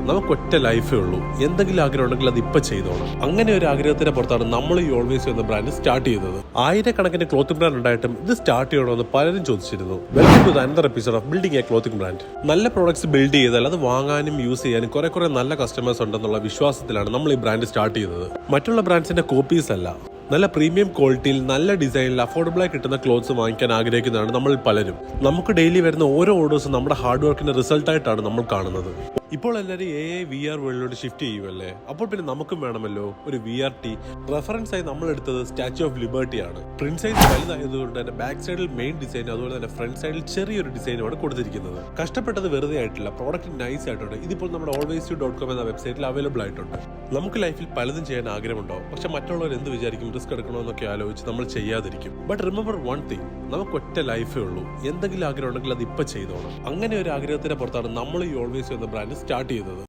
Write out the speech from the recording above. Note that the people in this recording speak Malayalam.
നമുക്ക് ഒറ്റ ലൈഫേ ഉള്ളൂ. എന്തെങ്കിലും ആഗ്രഹം ഉണ്ടെങ്കിൽ അത് ഇപ്പൊ ചെയ്തോണം. അങ്ങനെ ഒരു ആഗ്രഹത്തിന്റെ പുറത്താണ് നമ്മൾ ഈ ഓൾവേസ് എന്ന ബ്രാൻഡ് സ്റ്റാർട്ട് ചെയ്തത്. ആയിരക്കണക്കിന് ക്ലോത്തിംഗ് ബ്രാൻഡ് ഉണ്ടായിട്ടും ഇത് സ്റ്റാർട്ട് ചെയ്യണമെന്ന് പലരും ചോദിച്ചിരുന്നു. Welcome to the another episode of building a clothing brand. നല്ല പ്രോഡക്ട്സ് ബിൽഡ് ചെയ്താൽ അത് വാങ്ങാനും യൂസ് ചെയ്യാനും കുറെ നല്ല കസ്റ്റമേഴ്സ് ഉണ്ടെന്നുള്ള വിശ്വാസത്തിലാണ് നമ്മൾ ഈ ബ്രാൻഡ് സ്റ്റാർട്ട് ചെയ്തത്. മറ്റുള്ള ബ്രാൻഡ്സിന്റെ കോപ്പീസ് അല്ല, നല്ല പ്രീമിയം ക്വാളിറ്റിയിൽ നല്ല ഡിസൈനിൽ അഫോർഡബിളായി കിട്ടുന്ന ക്ലോത്ത്സ് വാങ്ങിക്കാൻ ആഗ്രഹിക്കുന്നതാണ് നമ്മൾ പലരും. നമുക്ക് ഡെയിലി വരുന്ന ഓരോ ഓർഡേഴ്സും നമ്മുടെ ഹാർഡ് വർക്കിന്റെ റിസൾട്ടായിട്ടാണ് നമ്മൾ കാണുന്നത്. ഇപ്പോൾ എല്ലാവരും VR വേൾഡിലോട്ട് ഷിഫ്റ്റ് ചെയ്യുമല്ലേ. അപ്പോൾ പിന്നെ നമുക്കും വേണമല്ലോ ഒരു VRT. റെഫറൻസ് ആയി നമ്മൾ എടുത്തത് സ്റ്റാച്യു ഓഫ് ലിബർട്ടി ആണ്. പ്രിന്റ് സൈസ് വലുതായതുകൊണ്ട് തന്നെ ബാക്ക് സൈഡിൽ മെയിൻ ഡിസൈൻ, അതുപോലെ തന്നെ ഫ്രണ്ട് സൈഡിൽ ചെറിയൊരു ഡിസൈനുമാണ് കൊടുത്തിരിക്കുന്നത്. കഷ്ടപ്പെട്ടത് വെറുതെ ആയിട്ടില്ല, പ്രോഡക്റ്റ് നൈസ് ആയിട്ടുണ്ട്. ഇതിപ്പോൾ നമ്മുടെ always.com എന്ന വെബ്സൈറ്റിൽ അവൈലബിൾ ആയിട്ടുണ്ട്. നമുക്ക് ലൈഫിൽ പലതും ചെയ്യാൻ ആഗ്രഹമുണ്ടോ, പക്ഷെ മറ്റുള്ളവർ എന്ത് വിചാരിക്കും, റിസ്ക് എടുക്കണമെന്നൊക്കെ ആലോചിച്ച് നമ്മൾ ചെയ്യാതിരിക്കും. ബട്ട് റിമെമ്പർ വൺ തിങ്, നമുക്ക് ഒറ്റ ലൈഫേ ഉള്ളൂ. എന്തെങ്കിലും ആഗ്രഹം ഉണ്ടെങ്കിൽ അത് ഇപ്പൊ ചെയ്തോണം. അങ്ങനെ ഒരു ആഗ്രഹത്തിന്റെ പുറത്താണ് നമ്മൾ ഈ ഓൾവേസ് എന്ന ബ്രാൻഡ് സ്റ്റാർട്ട് ചെയ്തത്.